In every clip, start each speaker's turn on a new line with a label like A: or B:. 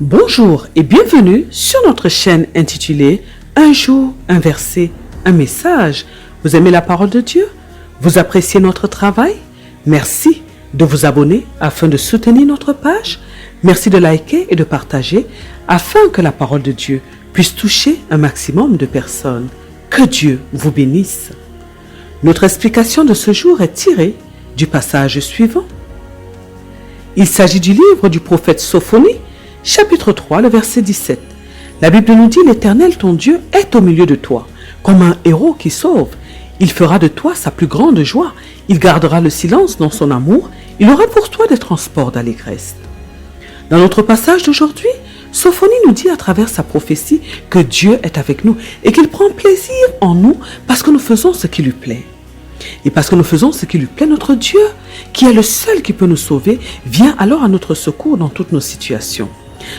A: Bonjour et bienvenue sur notre chaîne intitulée Un jour, un verset, un message. Vous aimez la parole de Dieu? Vous appréciez notre travail? Merci de vous abonner afin de soutenir notre page. Merci de liker et de partager afin que la parole de Dieu puisse toucher un maximum de personnes. Que Dieu vous bénisse. Notre explication de ce jour est tirée du passage suivant. Il s'agit du livre du prophète Sophonie, chapitre 3, le verset 17. La Bible nous dit: l'Éternel, ton Dieu, est au milieu de toi, comme un héros qui sauve. Il fera de toi sa plus grande joie. Il gardera le silence dans son amour. Il aura pour toi des transports d'allégresse. Dans notre passage d'aujourd'hui, Sophonie nous dit à travers sa prophétie que Dieu est avec nous et qu'il prend plaisir en nous parce que nous faisons ce qui lui plaît. Et parce que nous faisons ce qui lui plaît, notre Dieu, qui est le seul qui peut nous sauver, vient alors à notre secours dans toutes nos situations.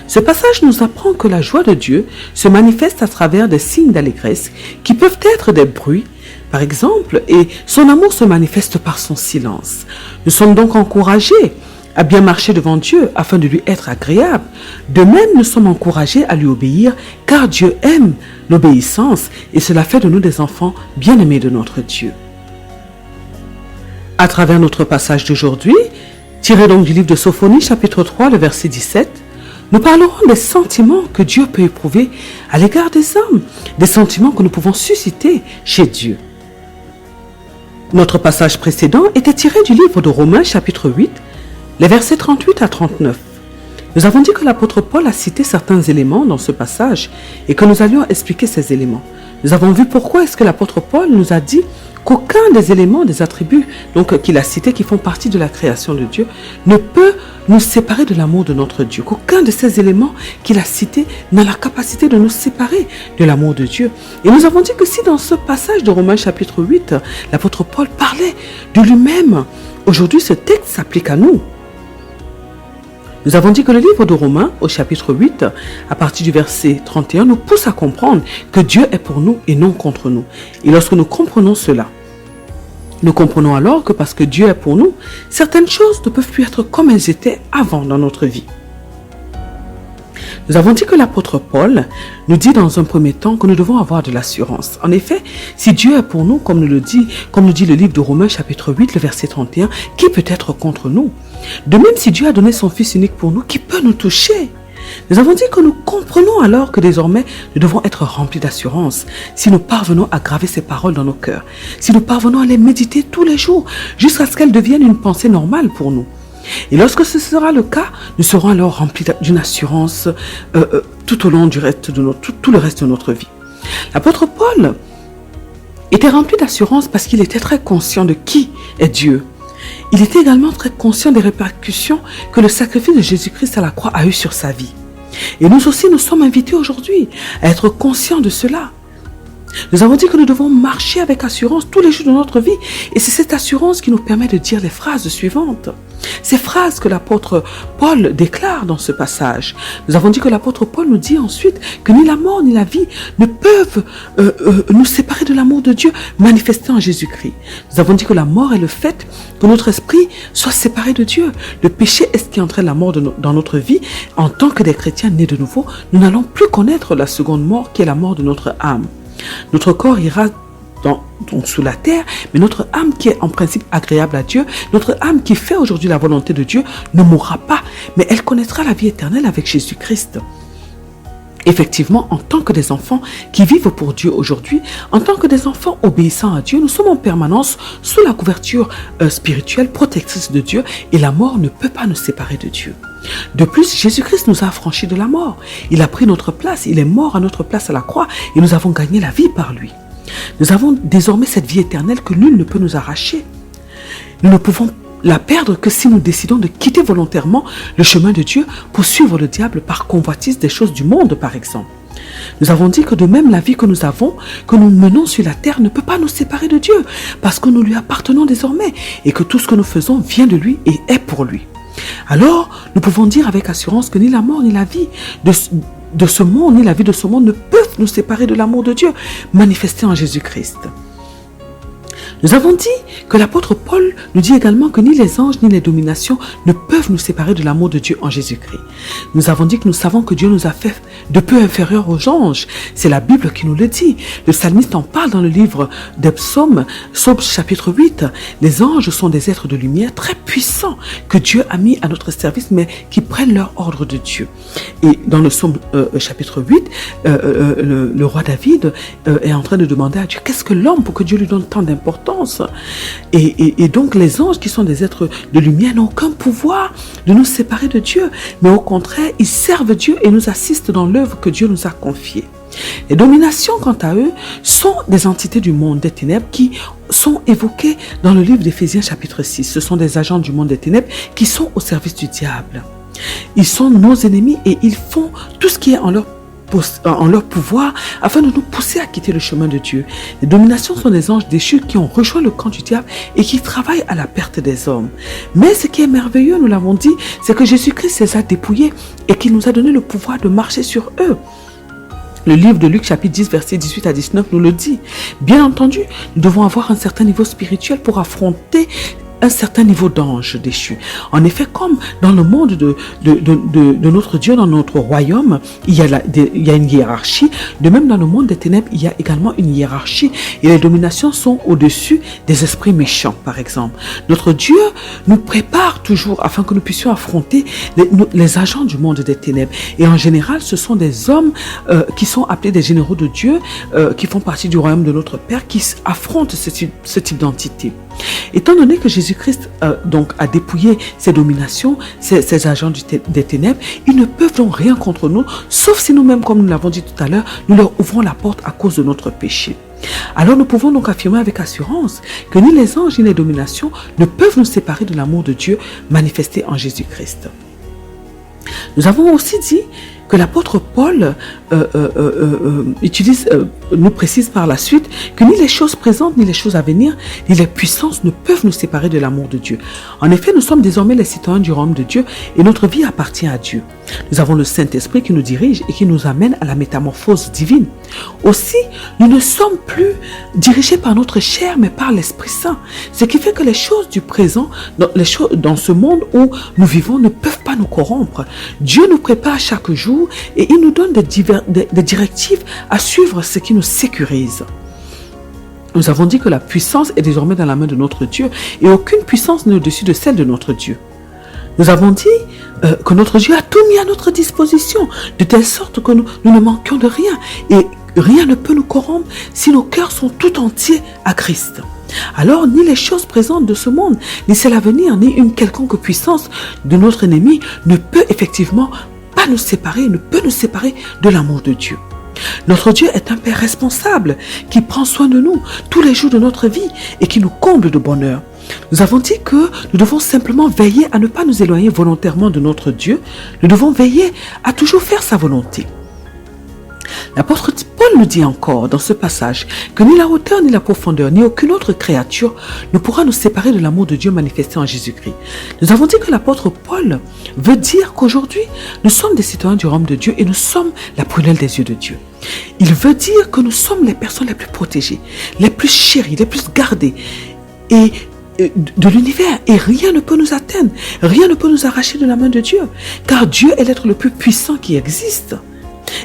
A: Ce passage nous apprend que la joie de Dieu se manifeste à travers des signes d'allégresse qui peuvent être des bruits, par exemple, et son amour se manifeste par son silence. Nous sommes donc encouragés à bien marcher devant Dieu afin de lui être agréable. De même, nous sommes encouragés à lui obéir car Dieu aime l'obéissance et cela fait de nous des enfants bien-aimés de notre Dieu. À travers notre passage d'aujourd'hui, tiré donc du livre de Sophonie, chapitre 3, le verset 17, nous parlerons des sentiments que Dieu peut éprouver à l'égard des hommes, des sentiments que nous pouvons susciter chez Dieu. Notre passage précédent était tiré du livre de Romains, chapitre 8, les versets 38 à 39. Nous avons dit que l'apôtre Paul a cité certains éléments dans ce passage et que nous allions expliquer ces éléments. Nous avons vu pourquoi est-ce que l'apôtre Paul nous a dit qu'aucun des éléments, des attributs qu'il a cités qui font partie de la création de Dieu ne peut nous séparer de l'amour de notre Dieu. Qu'aucun de ces éléments qu'il a cités n'a la capacité de nous séparer de l'amour de Dieu. Et nous avons dit que si dans ce passage de Romains chapitre 8, l'apôtre Paul parlait de lui-même, aujourd'hui ce texte s'applique à nous. Nous avons dit que le livre de Romains, au chapitre 8, à partir du verset 31, nous pousse à comprendre que Dieu est pour nous et non contre nous. Et lorsque nous comprenons cela, nous comprenons alors que parce que Dieu est pour nous, certaines choses ne peuvent plus être comme elles étaient avant dans notre vie. Nous avons dit que l'apôtre Paul nous dit dans un premier temps que nous devons avoir de l'assurance. En effet, si Dieu est pour nous, comme nous dit le livre de Romains chapitre 8, le verset 31, qui peut être contre nous? De même, si Dieu a donné son Fils unique pour nous, qui peut nous toucher? Nous avons dit que nous comprenons alors que désormais, nous devons être remplis d'assurance si nous parvenons à graver ces paroles dans nos cœurs, si nous parvenons à les méditer tous les jours jusqu'à ce qu'elles deviennent une pensée normale pour nous. Et lorsque ce sera le cas, nous serons alors remplis d'une assurance tout au long du reste de tout le reste de notre vie. L'apôtre Paul était rempli d'assurance parce qu'il était très conscient de qui est Dieu. Il était également très conscient des répercussions que le sacrifice de Jésus-Christ à la croix a eu sur sa vie. Et nous aussi, nous sommes invités aujourd'hui à être conscients de cela. Nous avons dit que nous devons marcher avec assurance tous les jours de notre vie. Et c'est cette assurance qui nous permet de dire les phrases suivantes. Ces phrases que l'apôtre Paul déclare dans ce passage. Nous avons dit que l'apôtre Paul nous dit ensuite que ni la mort ni la vie ne peuvent nous séparer de l'amour de Dieu manifesté en Jésus-Christ. Nous avons dit que la mort est le fait que notre esprit soit séparé de Dieu. Le péché est ce qui entraîne la mort dans notre vie. En tant que des chrétiens nés de nouveau, nous n'allons plus connaître la seconde mort qui est la mort de notre âme. Notre corps ira donc sous la terre, mais notre âme qui est en principe agréable à Dieu, notre âme qui fait aujourd'hui la volonté de Dieu, ne mourra pas, mais elle connaîtra la vie éternelle avec Jésus-Christ. Effectivement, en tant que des enfants qui vivent pour Dieu aujourd'hui, en tant que des enfants obéissants à Dieu, nous sommes en permanence sous la couverture spirituelle protectrice de Dieu et la mort ne peut pas nous séparer de Dieu. De plus, Jésus-Christ nous a affranchis de la mort. Il a pris notre place, il est mort à notre place à la croix et nous avons gagné la vie par lui. Nous avons désormais cette vie éternelle que nul ne peut nous arracher. Nous ne pouvons la perdre que si nous décidons de quitter volontairement le chemin de Dieu pour suivre le diable par convoitise des choses du monde, par exemple. Nous avons dit que de même la vie que nous avons, que nous menons sur la terre, ne peut pas nous séparer de Dieu, parce que nous lui appartenons désormais et que tout ce que nous faisons vient de lui et est pour lui. Alors, nous pouvons dire avec assurance que ni la mort ni la vie de ce monde, ni la vie de ce monde ne peuvent nous séparer de l'amour de Dieu manifesté en Jésus-Christ. Nous avons dit que l'apôtre Paul nous dit également que ni les anges ni les dominations ne peuvent nous séparer de l'amour de Dieu en Jésus-Christ. Nous avons dit que nous savons que Dieu nous a fait de peu inférieurs aux anges. C'est la Bible qui nous le dit. Le psalmiste en parle dans le livre des psaumes, psaume chapitre 8. Les anges sont des êtres de lumière très puissants que Dieu a mis à notre service, mais qui prennent leur ordre de Dieu. Et dans le psaume chapitre 8, le roi David est en train de demander à Dieu, qu'est-ce que l'homme pour que Dieu lui donne tant d'importance? Et donc les anges qui sont des êtres de lumière n'ont aucun pouvoir de nous séparer de Dieu, mais au contraire, ils servent Dieu et nous assistent dans l'œuvre que Dieu nous a confiée. Les dominations, quant à eux, sont des entités du monde des ténèbres qui sont évoquées dans le livre d'Éphésiens chapitre 6. Ce sont des agents du monde des ténèbres qui sont au service du diable. Ils sont nos ennemis et ils font tout ce qui est en leur pouvoir afin de nous pousser à quitter le chemin de Dieu. Les dominations sont des anges déchus qui ont rejoint le camp du diable et qui travaillent à la perte des hommes. Mais ce qui est merveilleux, nous l'avons dit, c'est que Jésus-Christ les a dépouillés et qu'il nous a donné le pouvoir de marcher sur eux. Le livre de Luc chapitre 10 versets 18 à 19 nous le dit. Bien entendu, nous devons avoir un certain niveau spirituel pour affronter un certain niveau d'ange déchu. En effet, comme dans le monde de notre Dieu, dans notre royaume, il y a une hiérarchie. De même, dans le monde des ténèbres, il y a également une hiérarchie. Et les dominations sont au-dessus des esprits méchants, par exemple. Notre Dieu nous prépare toujours afin que nous puissions affronter les agents du monde des ténèbres. Et en général, ce sont des hommes qui sont appelés des généraux de Dieu, qui font partie du royaume de notre Père, qui affrontent ce type d'entité. Étant donné que Jésus-Christ donc a dépouillé ces dominations, ces agents des ténèbres, ils ne peuvent donc rien contre nous, sauf si nous-mêmes, comme nous l'avons dit tout à l'heure, nous leur ouvrons la porte à cause de notre péché. Alors nous pouvons donc affirmer avec assurance que ni les anges ni les dominations ne peuvent nous séparer de l'amour de Dieu manifesté en Jésus-Christ. Nous avons aussi dit que l'apôtre Paul nous précise par la suite que ni les choses présentes, ni les choses à venir, ni les puissances ne peuvent nous séparer de l'amour de Dieu. En effet, nous sommes désormais les citoyens du royaume de Dieu et notre vie appartient à Dieu. Nous avons le Saint-Esprit qui nous dirige et qui nous amène à la métamorphose divine. Aussi, nous ne sommes plus dirigés par notre chair, mais par l'Esprit Saint. Ce qui fait que les choses du présent, dans ce monde où nous vivons, ne peuvent pas nous corrompre. Dieu nous prépare chaque jour et il nous donne des directives à suivre, ce qui nous sécurise. Nous avons dit que la puissance est désormais dans la main de notre Dieu et aucune puissance n'est au-dessus de celle de notre Dieu. Nous avons dit que notre Dieu a tout mis à notre disposition, de telle sorte que nous ne manquions de rien et rien ne peut nous corrompre si nos cœurs sont tout entiers à Christ. Alors, ni les choses présentes de ce monde, ni celles à venir, ni une quelconque puissance de notre ennemi ne peut effectivement pas nous séparer, ne peut nous séparer de l'amour de Dieu. Notre Dieu est un Père responsable qui prend soin de nous tous les jours de notre vie et qui nous comble de bonheur. Nous avons dit que nous devons simplement veiller à ne pas nous éloigner volontairement de notre Dieu. Nous devons veiller à toujours faire sa volonté. L'apôtre Paul nous dit encore dans ce passage que ni la hauteur, ni la profondeur, ni aucune autre créature ne pourra nous séparer de l'amour de Dieu manifesté en Jésus-Christ. Nous avons dit que l'apôtre Paul veut dire qu'aujourd'hui, nous sommes des citoyens du royaume de Dieu et nous sommes la prunelle des yeux de Dieu. Il veut dire que nous sommes les personnes les plus protégées, les plus chéries, les plus gardées et de l'univers, et rien ne peut nous atteindre, rien ne peut nous arracher de la main de Dieu, car Dieu est l'être le plus puissant qui existe.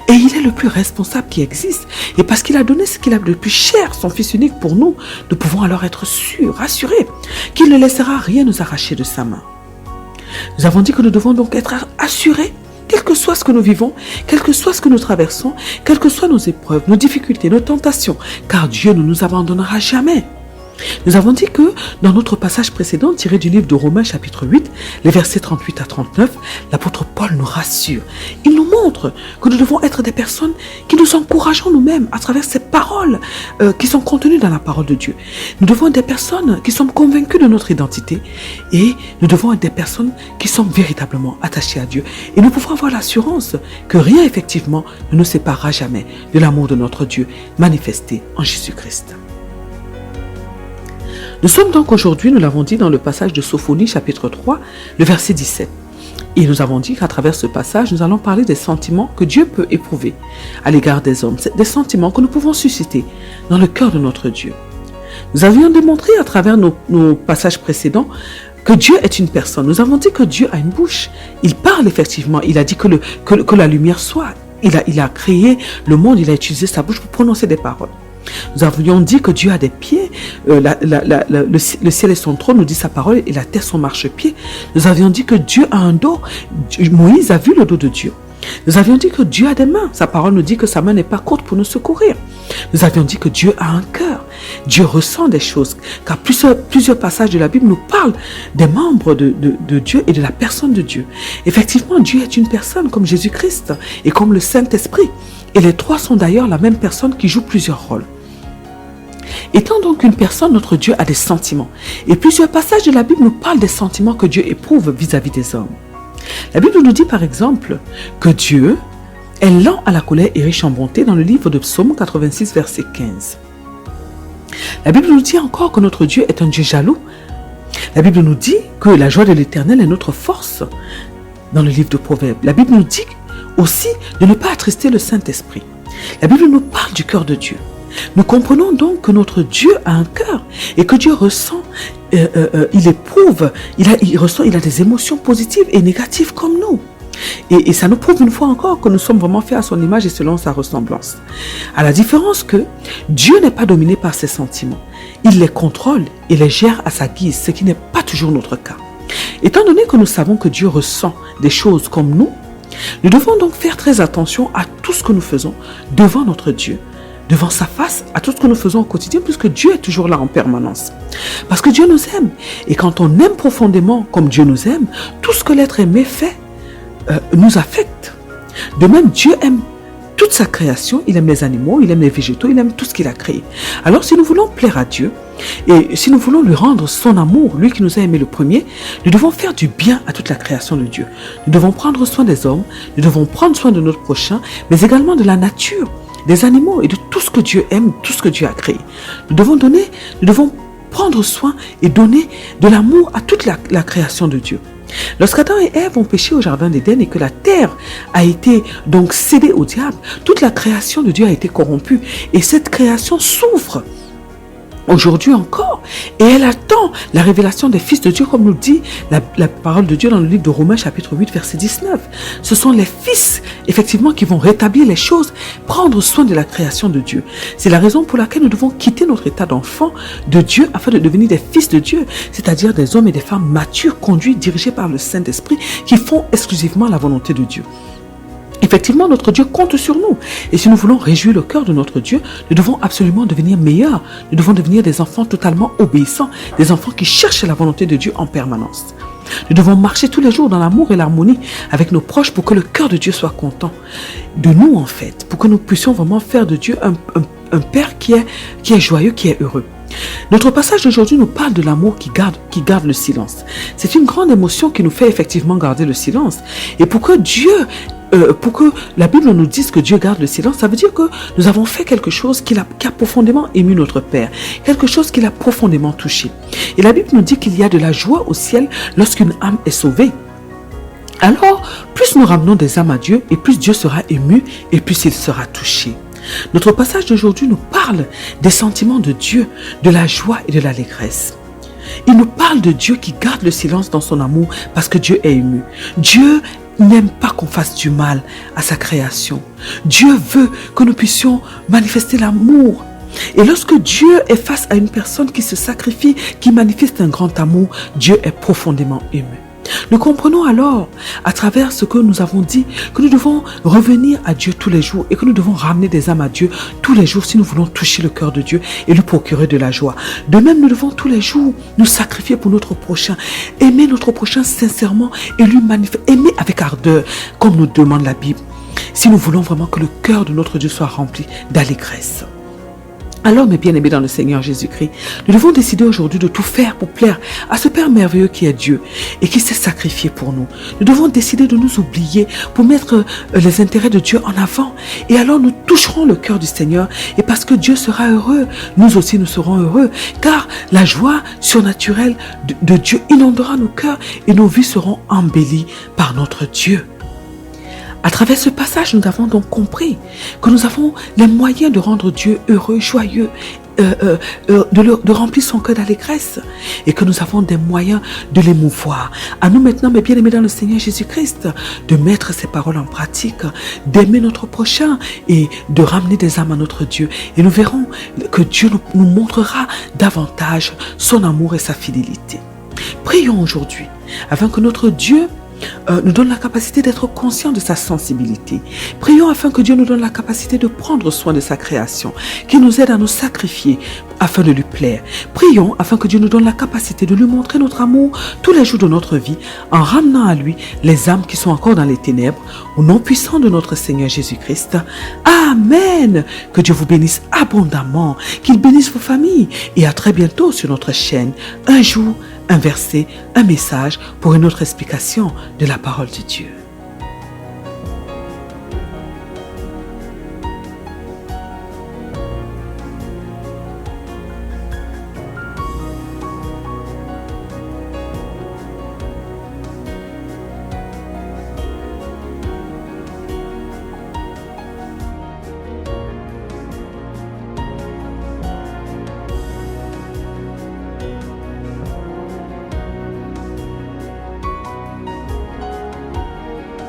A: Et il est le plus responsable qui existe. Et parce qu'il a donné ce qu'il a de plus cher, son Fils unique pour nous, nous pouvons alors être sûrs, rassurés, qu'il ne laissera rien nous arracher de sa main. Nous avons dit que nous devons donc être assurés, quel que soit ce que nous vivons, quel que soit ce que nous traversons, quelles que soient nos épreuves, nos difficultés, nos tentations, car Dieu ne nous abandonnera jamais. Nous avons dit que dans notre passage précédent tiré du livre de Romains chapitre 8, les versets 38 à 39, l'apôtre Paul nous rassure. Il nous montre que nous devons être des personnes qui nous encourageons nous-mêmes à travers ces paroles qui sont contenues dans la parole de Dieu. Nous devons être des personnes qui sommes convaincues de notre identité et nous devons être des personnes qui sont véritablement attachées à Dieu. Et nous pouvons avoir l'assurance que rien effectivement ne nous séparera jamais de l'amour de notre Dieu manifesté en Jésus-Christ. Nous sommes donc aujourd'hui, nous l'avons dit dans le passage de Sophonie chapitre 3, le verset 17. Et nous avons dit qu'à travers ce passage, nous allons parler des sentiments que Dieu peut éprouver à l'égard des hommes. Des sentiments que nous pouvons susciter dans le cœur de notre Dieu. Nous avions démontré à travers nos passages précédents que Dieu est une personne. Nous avons dit que Dieu a une bouche. Il parle effectivement. Il a dit que la lumière soit. Il a créé le monde, il a utilisé sa bouche pour prononcer des paroles. Nous avions dit que Dieu a des pieds, le ciel est son trône, nous dit sa parole, et la terre son marchepied. Nous avions dit que Dieu a un dos. Moïse a vu le dos de Dieu. Nous avions dit que Dieu a des mains. Sa parole nous dit que sa main n'est pas courte pour nous secourir. Nous avions dit que Dieu a un cœur. Dieu ressent des choses. Car plusieurs passages de la Bible nous parlent des membres de Dieu et de la personne de Dieu. Effectivement, Dieu est une personne comme Jésus-Christ et comme le Saint-Esprit. Et les trois sont d'ailleurs la même personne qui joue plusieurs rôles. Étant donc une personne, notre Dieu a des sentiments. Et plusieurs passages de la Bible nous parlent des sentiments que Dieu éprouve vis-à-vis des hommes. La Bible nous dit par exemple que Dieu est lent à la colère et riche en bonté dans le livre de Psaume 86, verset 15. La Bible nous dit encore que notre Dieu est un Dieu jaloux. La Bible nous dit que la joie de l'Éternel est notre force dans le livre de Proverbes. La Bible nous dit aussi de ne pas attrister le Saint-Esprit. La Bible nous parle du cœur de Dieu. Nous comprenons donc que notre Dieu a un cœur et que Dieu ressent, il éprouve, il a des émotions positives et négatives comme nous. Et ça nous prouve une fois encore que nous sommes vraiment faits à son image et selon sa ressemblance. À la différence que Dieu n'est pas dominé par ses sentiments. Il les contrôle et les gère à sa guise, ce qui n'est pas toujours notre cas. Étant donné que nous savons que Dieu ressent des choses comme nous devons donc faire très attention à tout ce que nous faisons devant notre Dieu, devant sa face, à tout ce que nous faisons au quotidien, puisque Dieu est toujours là en permanence. Parce que Dieu nous aime. Et quand on aime profondément comme Dieu nous aime, tout ce que l'être aimé fait nous affecte. De même, Dieu aime toute sa création, il aime les animaux, il aime les végétaux, il aime tout ce qu'il a créé. Alors si nous voulons plaire à Dieu, et si nous voulons lui rendre son amour, lui qui nous a aimé le premier, nous devons faire du bien à toute la création de Dieu. Nous devons prendre soin des hommes, nous devons prendre soin de notre prochain, mais également de la nature, des animaux et de tout ce que Dieu aime, tout ce que Dieu a créé. Nous devons prendre soin et donner de l'amour à toute la création de Dieu. Lorsqu'Adam et Ève ont péché au jardin d'Éden et que la terre a été donc cédée au diable, toute la création de Dieu a été corrompue et cette création souffre aujourd'hui encore, et elle attend la révélation des fils de Dieu, comme nous dit la parole de Dieu dans le livre de Romains chapitre 8 verset 19. Ce sont les fils effectivement qui vont rétablir les choses, prendre soin de la création de Dieu. C'est la raison pour laquelle nous devons quitter notre état d'enfant de Dieu afin de devenir des fils de Dieu, c'est-à-dire des hommes et des femmes matures, conduits, dirigés par le Saint-Esprit, qui font exclusivement la volonté de Dieu. Effectivement, notre Dieu compte sur nous. Et si nous voulons réjouir le cœur de notre Dieu, nous devons absolument devenir meilleurs. Nous devons devenir des enfants totalement obéissants, des enfants qui cherchent la volonté de Dieu en permanence. Nous devons marcher tous les jours dans l'amour et l'harmonie avec nos proches pour que le cœur de Dieu soit content de nous en fait, pour que nous puissions vraiment faire de Dieu un Père qui est joyeux, qui est heureux. Notre passage d'aujourd'hui nous parle de l'amour qui garde le silence. C'est une grande émotion qui nous fait effectivement garder le silence. Et pour que la Bible nous dise que Dieu garde le silence, ça veut dire que nous avons fait quelque chose qui a profondément ému notre Père, quelque chose qui l'a profondément touché. Et la Bible nous dit qu'il y a de la joie au ciel lorsqu'une âme est sauvée. Alors, plus nous ramenons des âmes à Dieu, et plus Dieu sera ému, et plus il sera touché. Notre passage d'aujourd'hui nous parle des sentiments de Dieu, de la joie et de l'allégresse. Il nous parle de Dieu qui garde le silence dans son amour parce que Dieu est ému. Dieu n'aime pas qu'on fasse du mal à sa création. Dieu veut que nous puissions manifester l'amour. Et lorsque Dieu est face à une personne qui se sacrifie, qui manifeste un grand amour, Dieu est profondément ému. Nous comprenons alors, à travers ce que nous avons dit, que nous devons revenir à Dieu tous les jours et que nous devons ramener des âmes à Dieu tous les jours si nous voulons toucher le cœur de Dieu et lui procurer de la joie. De même, nous devons tous les jours nous sacrifier pour notre prochain, aimer notre prochain sincèrement et lui aimer avec ardeur, comme nous demande la Bible, si nous voulons vraiment que le cœur de notre Dieu soit rempli d'allégresse. Alors, mes bien-aimés dans le Seigneur Jésus-Christ, nous devons décider aujourd'hui de tout faire pour plaire à ce Père merveilleux qui est Dieu et qui s'est sacrifié pour nous. Nous devons décider de nous oublier pour mettre les intérêts de Dieu en avant. Et alors, nous toucherons le cœur du Seigneur. Et parce que Dieu sera heureux, nous aussi nous serons heureux. Car la joie surnaturelle de Dieu inondera nos cœurs et nos vies seront embellies par notre Dieu. À travers ce passage, nous avons donc compris que nous avons les moyens de rendre Dieu heureux, joyeux, de remplir son cœur d'allégresse et que nous avons des moyens de l'émouvoir. À nous maintenant, mes bien-aimés dans le Seigneur Jésus-Christ, de mettre ces paroles en pratique, d'aimer notre prochain et de ramener des âmes à notre Dieu. Et nous verrons que Dieu nous montrera davantage son amour et sa fidélité. Prions aujourd'hui afin que notre Dieu nous donne la capacité d'être conscient de sa sensibilité. Prions afin que Dieu nous donne la capacité de prendre soin de sa création, qu'il nous aide à nous sacrifier afin de lui plaire. Prions afin que Dieu nous donne la capacité de lui montrer notre amour tous les jours de notre vie en ramenant à lui les âmes qui sont encore dans les ténèbres au nom puissant de notre Seigneur Jésus-Christ. Amen. Que Dieu vous bénisse abondamment, qu'il bénisse vos familles et à très bientôt sur notre chaîne. Un jour, un verset, un message pour une autre explication de la parole de Dieu.